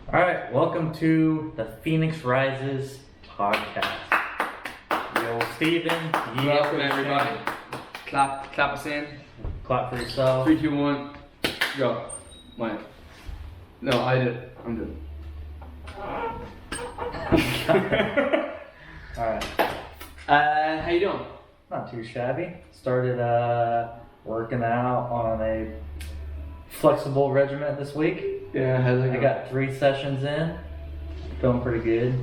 All right, welcome to the Phoenix Rises podcast. Yo, Steven. Welcome everybody. Clap us in. Clap for yourself. 3, 2, 1, go. Mine. No, I did. I'm doing. All right. How you doing? Not too shabby. Started working out on a flexible regimen this week. Yeah, how's it I got 3 sessions in. Feeling pretty good.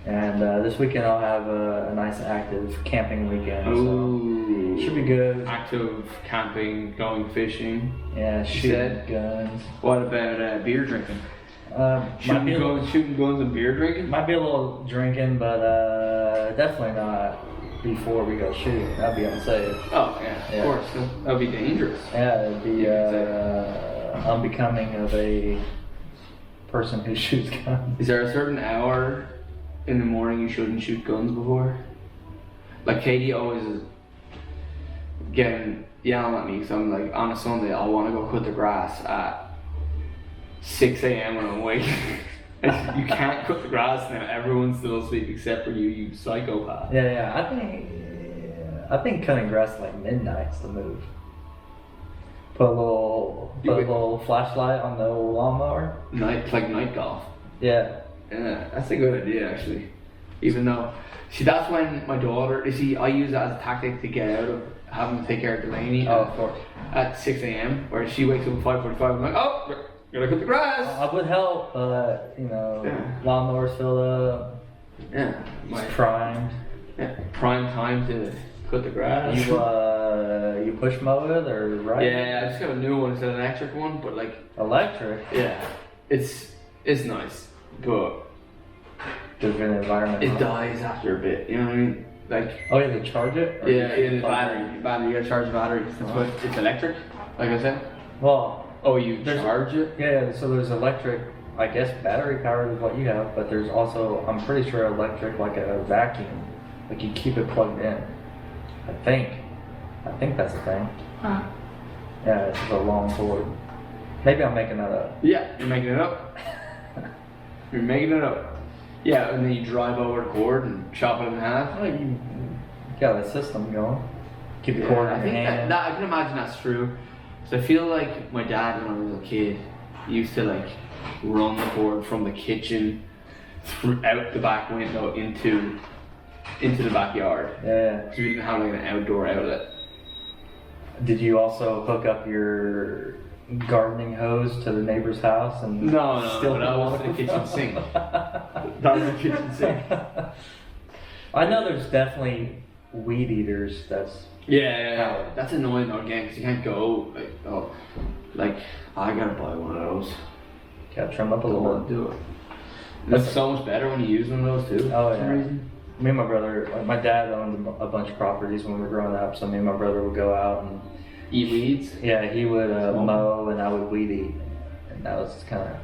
And this weekend I'll have a nice active camping weekend. Ooh. So should be good. Active camping, going fishing. Yeah, shooting said? guns. What about beer drinking? Shooting guns and beer drinking? Might be a little drinking, but definitely not before we go shooting. That'd be unsafe. Oh yeah, of course. That'd be dangerous. Yeah, it'd be unbecoming of a person who shoots guns. Is there a certain hour in the morning you shouldn't shoot guns before? Like Katie always is yelling at me, so I'm like, on a Sunday I want to go cut the grass at 6 a.m. when I'm awake. You can't cut the grass now. Everyone's still asleep except for you psychopath. Yeah. I think cutting grass at like midnight's the move. Put a little flashlight on the old lawnmower. Like night golf. Yeah. Yeah, that's a good idea actually. Even though, that's when my daughter, I use that as a tactic to get out of having to take care of Delaney. Oh, of course. At 6 a.m. where she wakes up at 5:45. I'm like, oh, gotta cut the grass. I would help, but lawnmower's filled up. Yeah. It's primed. Yeah. Prime time to cut the grass. You push mow it or right? Yeah, I just got a new one. It's an electric one, but like electric. Yeah, it's nice, but good for the environment. It dies after a bit. You know what I mean? Like. Oh, you have to charge it. Yeah, the battery. You gotta charge the battery. It's electric, like I said. Well. Oh, you charge it? Yeah. So there's electric. I guess battery powered is what you have, but there's also, I'm pretty sure, electric, like a vacuum, like you keep it plugged in. I think that's the thing. Huh. Yeah, it's just a long cord. Maybe I'm making that up. Yeah, you're making it up. You're making it up. Yeah, and then you drive over the cord and chop it in half. Oh, you got a system going. Keep the cord in your hand. I can imagine that's true. So I feel like my dad, when I was a kid, used to like run the cord from the kitchen out the back window into the backyard. Yeah. So we didn't have like an outdoor outlet. Did you also hook up your gardening hose to the neighbor's house and No, still that was the kitchen sink. That was the kitchen sink. I know there's definitely weed eaters. Yeah. That's annoying though, again, because you can't go I gotta buy one of those. Gotta trim up a little bit. Do it. That's so much better when you use one of those too. Oh yeah. Me and my brother, my dad owned a bunch of properties when we were growing up, so me and my brother would go out and eat weeds. Yeah, he would mow and I would weed eat, and that was kind of,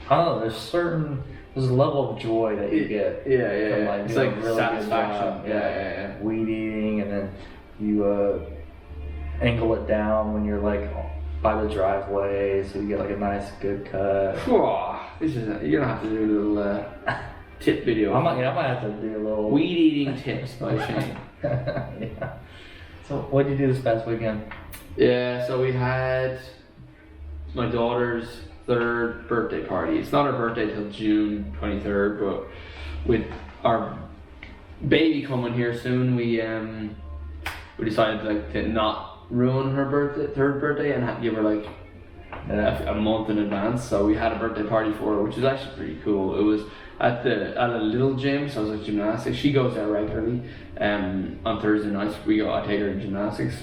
I don't know. There's a level of joy that you get. Yeah. From, It's like really satisfaction. Good job. Yeah. Weed eating, and then you angle it down when you're like by the driveway, so you get like a nice good cut. Whoa, you're gonna have to do a little tip video. I might have to do a little weed eating tips by Shane. Yeah. So what did you do this past weekend? Yeah, so we had my daughter's 3rd birthday party. It's not her birthday till June 23rd, but with our baby coming here soon, we decided to not ruin her 3rd birthday and give her a month in advance. So we had a birthday party for her, which is actually pretty cool. It was at a little gym, so it was like gymnastics. She goes there regularly. On Thursday nights I take her to gymnastics.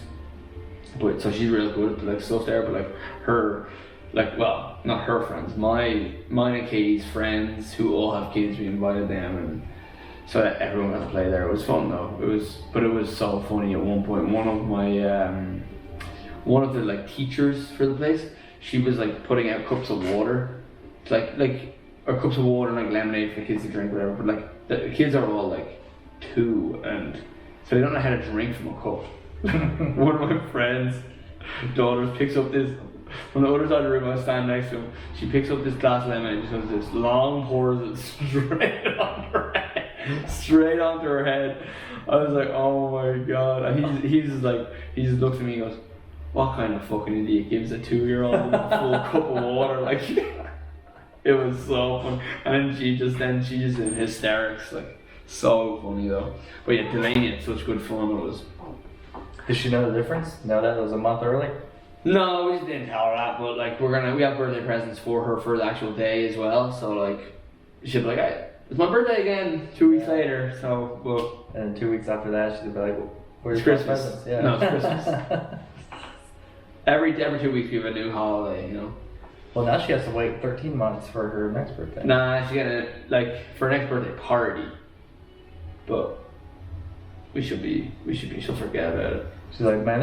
But so she's real good at stuff there, but her not her friends, mine and Katie's friends who all have kids, we invited them, and so that everyone got to play there. It was fun though. It was so funny at one point. One of the teachers for the place, she was putting out cups of water, or cups of water and lemonade for the kids to drink, whatever. But the kids are all 2, and so they don't know how to drink from a cup. One of my friends' daughters picks up this from the other side of the room. I stand next to him. She picks up this glass of lemonade and just goes this long pours it straight onto her head. I was like, oh my god. And he just looks at me and goes, what kind of fucking idiot gives a 2-year-old a full cup of water? Like, it was so fun. And she's just in hysterics. Like, so funny though. But yeah, Delaney had such good fun. It was. Did she know the difference? Know that it was a month early? No, we just didn't tell her that. But like, we have birthday presents for her for the actual day as well. So like, she'll be like, hey, it's my birthday again 2 weeks later. So, but. And 2 weeks after that, she'll be like, where's It's your Christmas. presents? Yeah. No, it's Christmas. Every 2 weeks we have a new holiday, you know. Well, now she has to wait 13 months for her next birthday. Nah, she's gonna for her next birthday party. But she'll forget about it. She's like, man,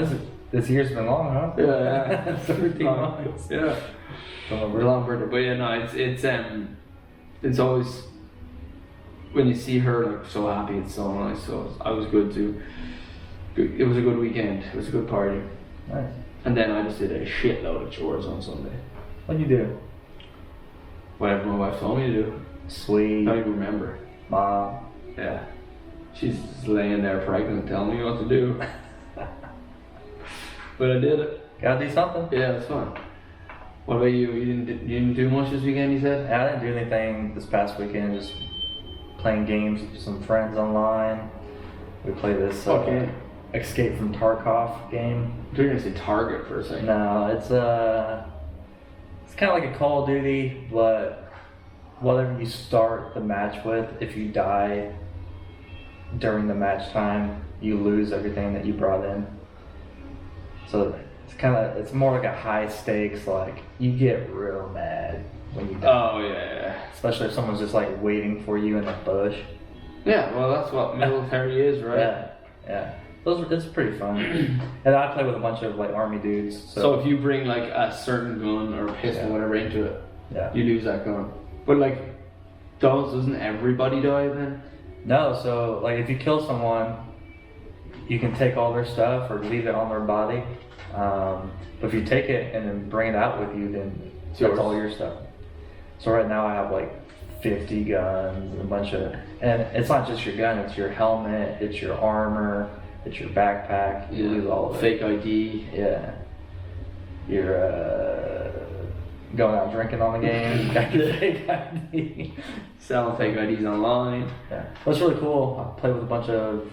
this year's been long, huh? Yeah. 13 months. Yeah. A really long birthday. But yeah, no, it's always when you see her like so happy, it's so nice. So I was good too. It was a good weekend. It was a good party. Nice. And then I just did a shitload of chores on Sunday. What'd you do? Whatever my wife told me to do. Sweet. I don't even remember. Mom. Yeah. She's just laying there pregnant telling me what to do. But I did it. Gotta do something. Yeah, it's fun. What about you? You didn't do much this weekend, you said? I didn't do anything this past weekend, just playing games with some friends online. We played this Escape from Tarkov game. I thought you were gonna say Target for a second. No, it's kind of like a Call of Duty, but whatever you start the match with, if you die during the match time, you lose everything that you brought in. So it's more like a high stakes, like you get real mad when you die. Oh yeah. Especially if someone's just like waiting for you in the bush. Yeah, well that's what military is, right? Yeah. It's pretty fun. And I play with a bunch of like army dudes. So if you bring like a certain gun or pistol, whatever, into it, you lose that gun. But like, doesn't everybody die then? No, so like if you kill someone, you can take all their stuff or leave it on their body. But if you take it and then bring it out with you, then that's all your stuff. So right now I have like 50 guns and a bunch of, and it's not just your gun, it's your helmet, it's your armor, it's your backpack. You lose all of it. Fake ID. Yeah. You're going out drinking on the game. You got your fake ID. Selling fake IDs online. Yeah. That's really cool. I play with a bunch of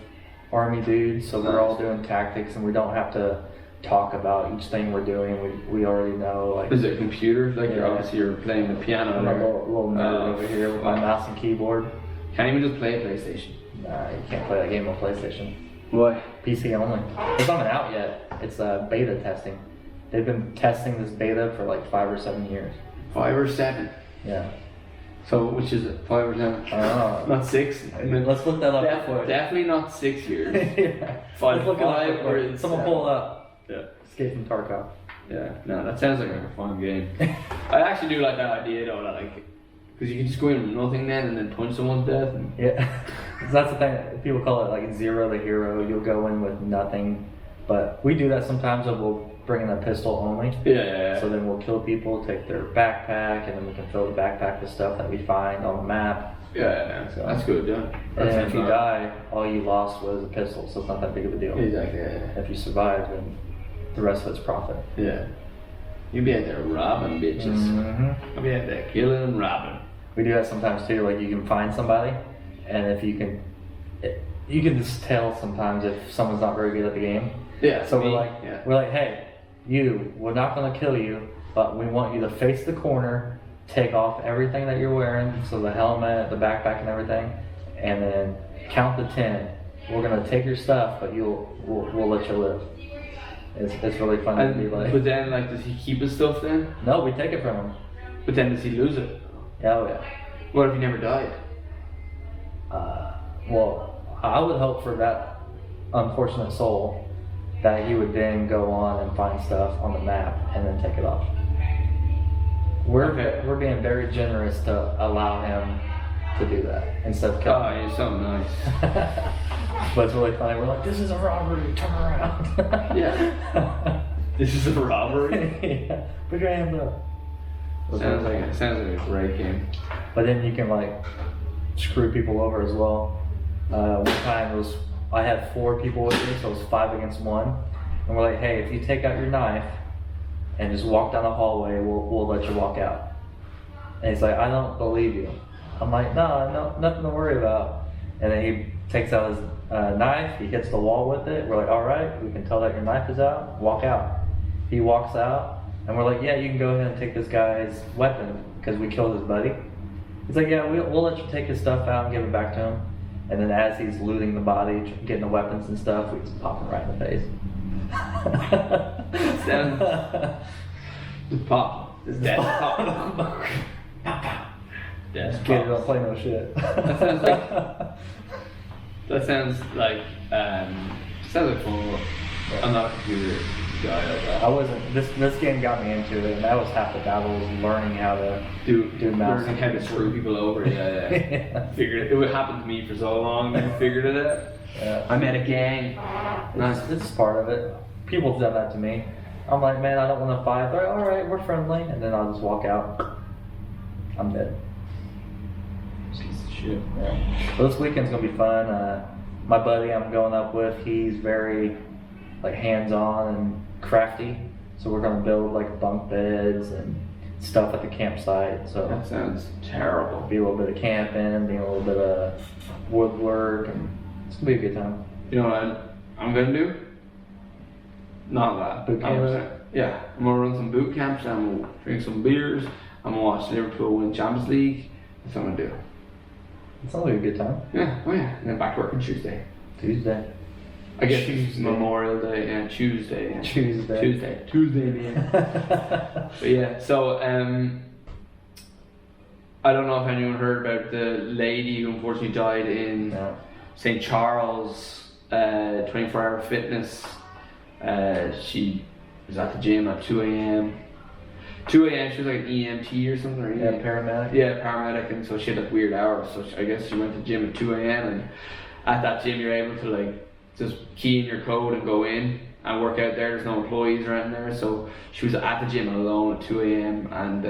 army dudes, so we're all doing tactics, and we don't have to talk about each thing we're doing. We already know. Like, is it a computer? Like you're playing the piano. I'm a little nerd over here with my mouse and keyboard. Can't even just play a PlayStation. Nah, you can't play that game on PlayStation. Why? PC only. It's not out yet. It's beta testing. They've been testing this beta for like 5 or 7 years. 5 or 7? Yeah. So which is it? 5 or 7? I don't know. Not 6? Let's look that up. Definitely not 6 years. Yeah. 5 or someone pull it up. Yeah. Escape from Tarkov. Yeah. No, that sounds like a fun game. I actually do like that idea though, that like, because you can just go in with nothing then and then punch someone to death. And... Yeah. That's the thing. People call it like zero the hero. You'll go in with nothing. But we do that sometimes. We'll bring in a pistol only. Yeah. So then we'll kill people, take their backpack, and then we can fill the backpack with stuff that we find on the map. Yeah. So that's good, yeah. And then if you die, all you lost was a pistol, so it's not that big of a deal. Exactly, yeah. If you survive, then the rest of it's profit. Yeah. You'll be out there robbing bitches. Mm-hmm. I'll be out there killing and robbing. We do that sometimes too, like you can find somebody, and if you can just tell sometimes if someone's not very good at the game. Yeah. So we're like, hey, we're not gonna kill you, but we want you to face the corner, take off everything that you're wearing, so the helmet, the backpack and everything, and then count to 10. We're gonna take your stuff, but we'll let you live. It's really fun to be like. But then, like, does he keep his stuff then? No, we take it from him. But then does he lose it? Oh yeah. What if he never died? Well, I would hope for that unfortunate soul that he would then go on and find stuff on the map and then take it off. We're being very generous to allow him to do that instead of killing him. Oh, he's so nice. But it's really funny. We're like, this is a robbery, turn around. Yeah. This is a robbery. Yeah. Put your hands up. Sounds like a great game. But then you can like screw people over as well. One time I had 4 people with me, so it was 5 against 1. And we're like, hey, if you take out your knife and just walk down the hallway, we'll let you walk out. And he's like, I don't believe you. I'm like, no, nothing to worry about. And then he takes out his knife, he hits the wall with it. We're like, all right, we can tell that your knife is out, walk out. He walks out, and we're like, yeah, you can go ahead and take this guy's weapon because we killed his buddy. He's like, yeah, we'll let you take his stuff out and give it back to him. And then as he's looting the body, getting the weapons and stuff, we just pop him right in the face. Just pop. Just dead. Pop. Dead. Kid don't play no shit. That sounds like fun. I'm not a computer guy like that. I wasn't. This game got me into it, and that was half the battle, was learning how to do mouse. Learning how to screw people over. Yeah. Yeah. Figured it would happen to me for so long, and figured it out. Yeah. I met a gang. Nice. This is part of it. People have done that to me. I'm like, man, I don't want to fight. They're like, all right, we're friendly, and then I'll just walk out. I'm dead. Piece of shit. Yeah. Well, this weekend's gonna be fun. My buddy I'm going up with, he's very like hands-on and crafty. So we're gonna build like bunk beds and stuff at the campsite. So That sounds terrible. be a little bit of camping, be a little bit of woodwork, and it's gonna be a good time. You know what I'm gonna do? Not that. Boot camps? I'm gonna run some boot camps. I'm gonna drink some beers. I'm gonna watch Liverpool win Champions League. That's what I'm gonna do. It sounds like a good time. Yeah. Oh yeah. And then back to work on Tuesday. Tuesday. I guess Tuesday. Memorial Day and Tuesday. Yeah. Tuesday. Tuesday, man. But yeah, so I don't know if anyone heard about the lady who unfortunately died in St. Charles, 24-hour fitness. She was at the gym at 2 a.m. 2 a.m. she was like an EMT or something. Or Paramedic. Yeah, paramedic, and so she had like weird hours. So I guess she went to the gym at 2 a.m. and at that gym you're able to like just key in your code and go in and work out there. There's no employees around there, so she was at the gym alone at 2 a.m. and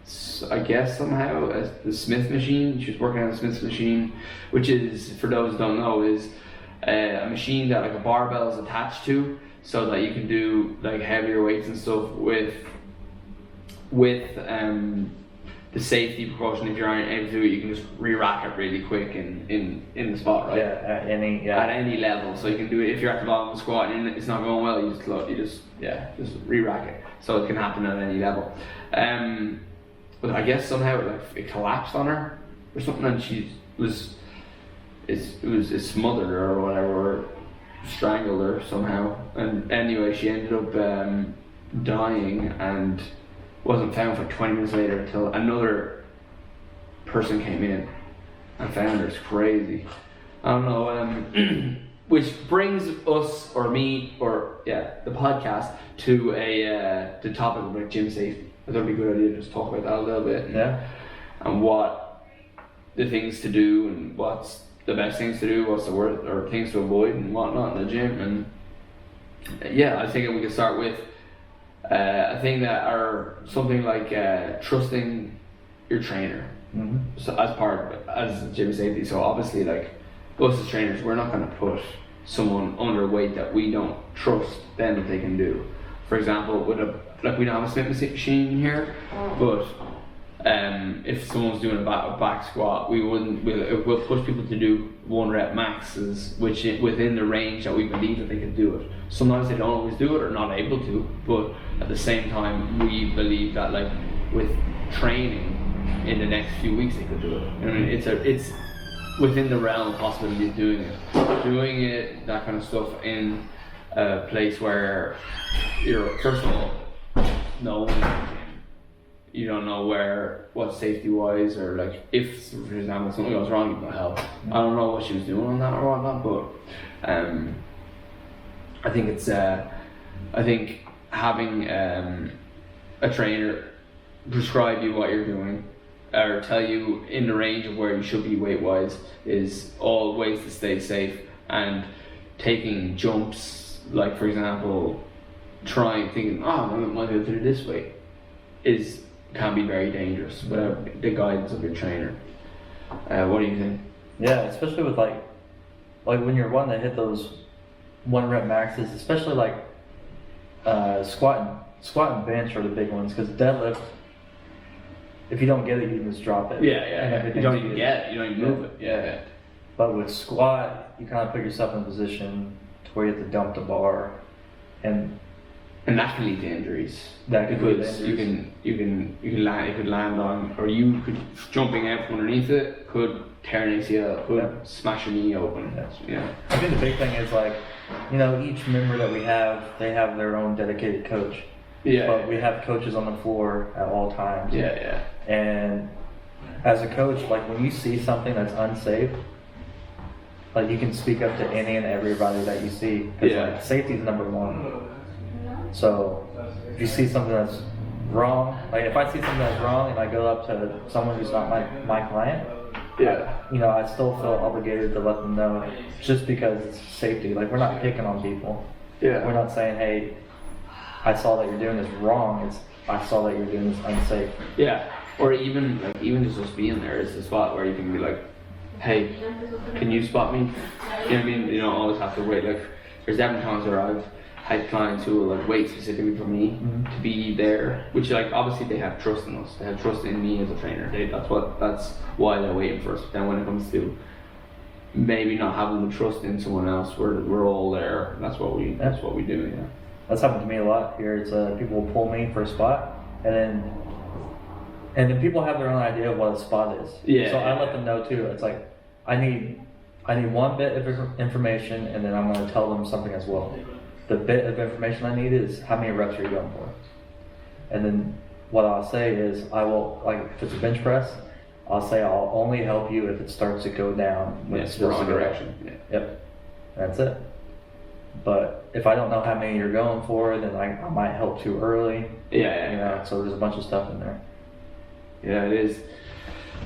so I guess somehow the Smith machine. She was working on the Smith machine, which is, for those who don't know, is a machine that like a barbell is attached to, so that you can do like heavier weights and stuff with the safety precaution. If you aren't able to do it, you can just re-rack it really quick in the spot, right? Yeah, at any level. So you can do it if you're at the bottom of the squat and it's not going well. You just re-rack it. So it can happen at any level. But I guess somehow it collapsed on her or something, and it smothered her or whatever, or strangled her somehow. And anyway, she ended up dying and wasn't found for 20 minutes later until another person came in and found her. It's crazy. I don't know. Which brings us, or me, or the podcast to the topic of like gym safety. I thought it'd be a good idea to just talk about that a little bit. And what the things to do and what's the best things to do, what's the worst, or things to avoid and whatnot in the gym. And I think we could start with a thing that are something like trusting your trainer. Mm-hmm. So as gym safety. So obviously, like us as trainers, we're not going to put someone underweight that we don't trust them that they can do. For example, we don't have a Smith machine here, but if someone's doing a back squat, we'll push people to do 1 rep maxes, which within the range that we believe that they can do it. Sometimes they don't always do it or not able to, but at the same time, we believe that like with training in the next few weeks they could do it. I mean, it's within the realm of possibility of doing it, that kind of stuff in a place where you're, first of all, no one in the gym. You don't know what safety wise, or like if, for example, something goes wrong, you don't help. I don't know what she was doing on that or whatnot, but I think having a trainer prescribe you what you're doing or tell you in the range of where you should be weight wise is all ways to stay safe. And taking jumps, like for example, trying thinking, oh, I might be able to do it this way, can be very dangerous without the guidance of your trainer. What do you think? Yeah, especially with like when you're wanting to hit those 1 rep maxes, especially like squat and bench are the big ones, because deadlift, if you don't get it, you can just drop it. Yeah. You don't even get it. You don't even move it. Yeah. But with squat, you kind of put yourself in a position to where you have to dump the bar, and that can lead to injuries. That could lead to because injuries. you could land on, or you could jumping out from underneath it could tear an ACL, could smash your knee open. Yeah. I think the big thing is each member that we have, they have their own dedicated coach. Yeah. But we have coaches on the floor at all times. Yeah. And as a coach, when you see something that's unsafe, you can speak up to any and everybody that you see. Because safety is number one. So if you see something that's wrong, if I see something that's wrong and I go up to someone who's not my client, I still feel obligated to let them know, just because it's safety. We're not picking on people. Yeah. We're not saying, hey, I saw that you're doing this wrong. It's I saw that you're doing this unsafe. Yeah. Or even just being there is a spot where you can be like, hey, can you spot me? You know what I mean? You don't always have to wait. There's definitely times where I've had clients who will wait specifically for me to be there, which obviously they have trust in us. They have trust in me as a trainer. That's why they're waiting for us. But then when it comes to maybe not having the trust in someone else, we're all there. That's what we do. Yeah. That's happened to me a lot here. It's people will pull me for a spot, and then people have their own idea of what a spot is. Yeah. So I let them know too. It's I need one bit of information, and then I'm going to tell them something as well. The bit of information I need is how many reps are you going for, and then what I'll say is I will if it's a bench press, I'll say I'll only help you if it starts to go down when it's wrong direction. Yep. That's it. But if I don't know how many you're going for, then I might help too early. Yeah. So there's a bunch of stuff in there. Yeah, it is.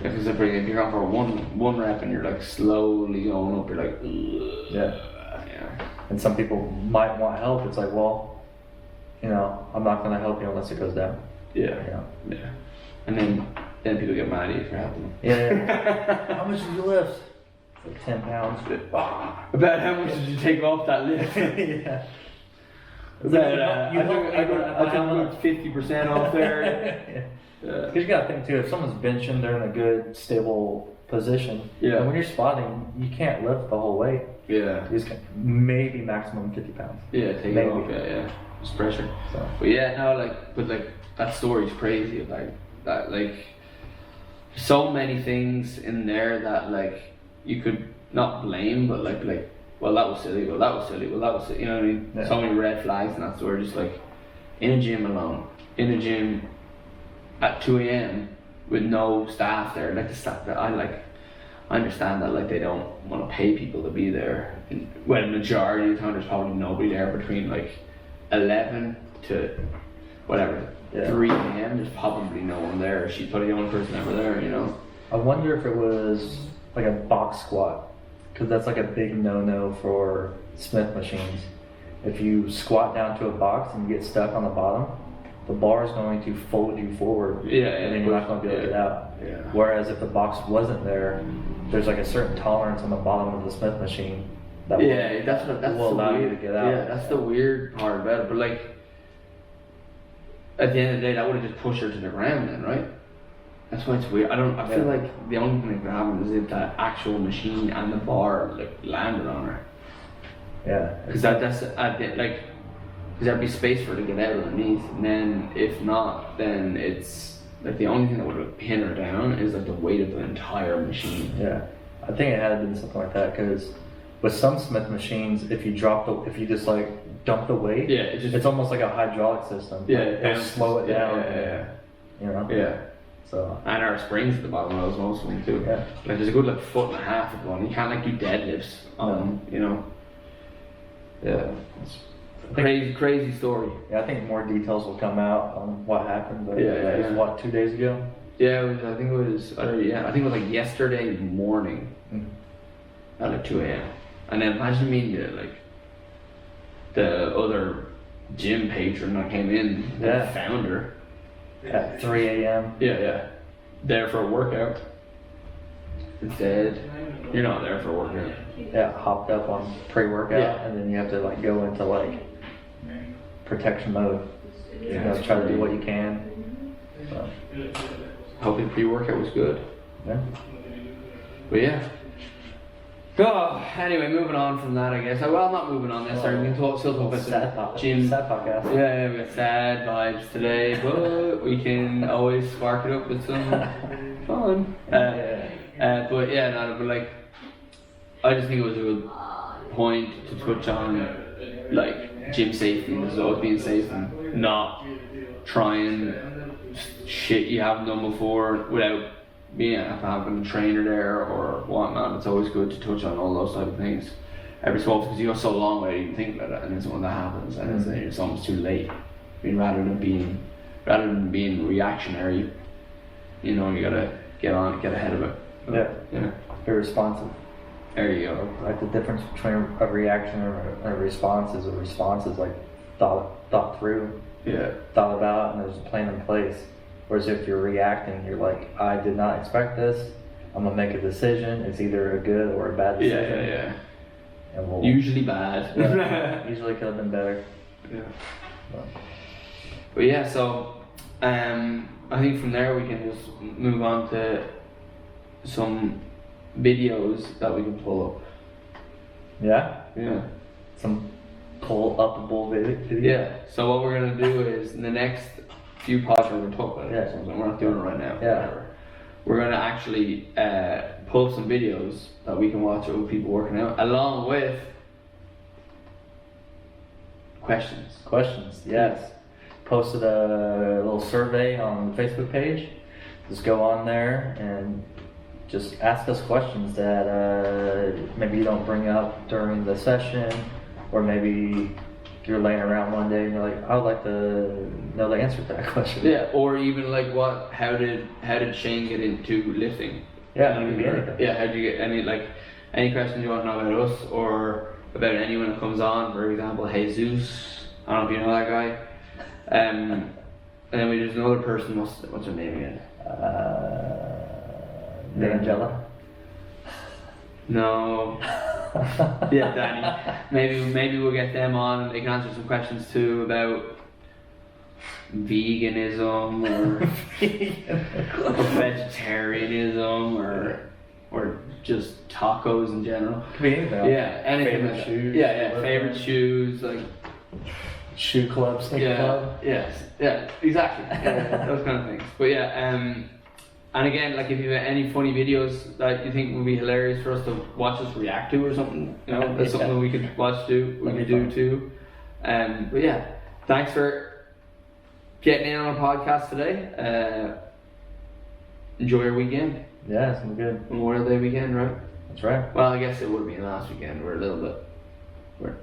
Because if you're going for one rep and you're slowly going up, you're ugh. Yeah. And some people might want help. It's well, I'm not going to help you unless it goes down. Yeah. And then people get mad at you for helping them. Yeah. How much did you lift? 10 pounds. About how much did you take off that lift? Yeah. I took 50% off there. Because you got to think too, if someone's benching, they're in a good, stable position. Yeah. And when you're spotting, you can't lift the whole weight. Yeah. You just maybe maximum 50 pounds. Yeah, take it off. Yeah. It's pressure. So. But yeah, no, that story's crazy. So many things in there that you could not blame, but well, that was silly. Well, that was silly. Well, that was silly. You know what I mean? Yeah. So many red flags and that story. Just in a gym alone, in a gym at 2 a.m. with no staff there. The staff that I understand that they don't want to pay people to be there. Well, majority of the time there's probably nobody there between 11 to whatever 3 a.m. There's probably no one there. She's probably the only person ever there. I wonder if it was a box squat, because that's a big no-no for Smith machines. If you squat down to a box and you get stuck on the bottom, the bar is going to fold you forward, and then you're not going to be able to get out. Yeah. Whereas if the box wasn't there, there's a certain tolerance on the bottom of the Smith machine that will allow you to get out. Yeah, that's the weird part about it. But at the end of the day, that would have just pushed her to the ground then, right? That's why it's weird. I feel like the only thing that could happen is if that actual machine and the bar landed on her. Yeah. Because there'd be space for her to get out underneath, and then if not, then it's the only thing that would have pinned her down is the weight of the entire machine. Yeah, I think it had been something like that, because with some Smith machines, if you just dump the weight, it's almost like a hydraulic system. Yeah, it'll slow it down. Yeah. Yeah. So. And our springs at the bottom of those most of them too. Yeah. There's a good foot and a half of one. You can't do deadlifts on them, Yeah. Crazy story. Yeah, I think more details will come out on what happened. But it was what, 2 days ago? Yeah, I think it was yesterday morning at 2 a.m. And then imagine me the other gym patron that came in, Yeah. the founder. At 3 a.m. Yeah. There for a workout. Instead, you're not there for a workout. Yeah, hopped up on pre-workout, Yeah. and then you have to like go into like protection mode. You know, it's try to do pretty- what you can. So, Hopefully the pre-workout was good. yeah. But yeah. Oh, anyway, moving on from that, I guess. Well, not moving on necessarily. We can still talk about Sad some talk. gym. Sad podcast. Yeah, we got sad vibes today, but we can always spark it up with some fun. But yeah, no, but like, I just think it was a good point to touch on, like, gym safety and always being safe and not trying shit you haven't done before without being having a trainer there or whatnot. It's always good to touch on all those type of things every so often because you go so long without even thinking about it, and then when that happens, and it's almost too late. I mean, rather than being reactionary, you know, you gotta get ahead of it. Yeah. Be responsive. There you go. Like the difference between a reaction and a response is like thought through, thought about, and there's a plan in place. Whereas if you're reacting, you're like, I did not expect this. I'm gonna make a decision. It's either a good or a bad decision. Yeah. And we'll, Usually bad. usually could have been better. Yeah. But, But yeah, so I think from there we can just move on to some videos that we can pull up. yeah. Yeah. Some pull-upable video. Yeah. So what we're gonna do is in the next few podcasts we're gonna talk about it. Yeah. So we're not doing it right now. Yeah. Whatever. We're gonna actually pull up some videos that we can watch of people working out, along with questions. Questions, yes. Posted a little survey on the Facebook page. Just go on there and just ask us questions that maybe you don't bring up during the session, or maybe you're laying around one day and you're like, I would like to know the answer to that question. Yeah, or even like how did Shane get into lifting? Yeah, it could be anything. Yeah, how did you get any questions you want to know about us or about anyone that comes on? For example, Jesus. I don't know if you know that guy. And then there's another person. What's her name again? Angela. No. Yeah, Danny. Maybe we'll get them on and they can answer some questions too about veganism or vegetarianism or just tacos in general. Could be anything. Yeah, anything. Favorite like that. shoes. Yeah, favorite shoes, like Shoe club, sneaker club. yes, yeah, exactly. Yeah, those kind of things. But yeah, and again, like if you have any funny videos that you think would be hilarious for us to watch us react to or something, you know, that's something we could watch too. We could do too. But yeah, thanks for getting in on our podcast today. Enjoy your weekend. Yeah, it's been good. Memorial Day weekend, right? That's right. Well, I guess it would have been last weekend. We're a little bit. We're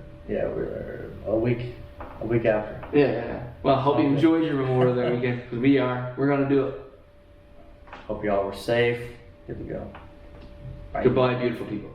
a week after. Yeah. Well, hope you enjoyed your Memorial Day weekend because we are. We're gonna do it. Hope y'all were safe. Here we go. Bye. Goodbye, beautiful people.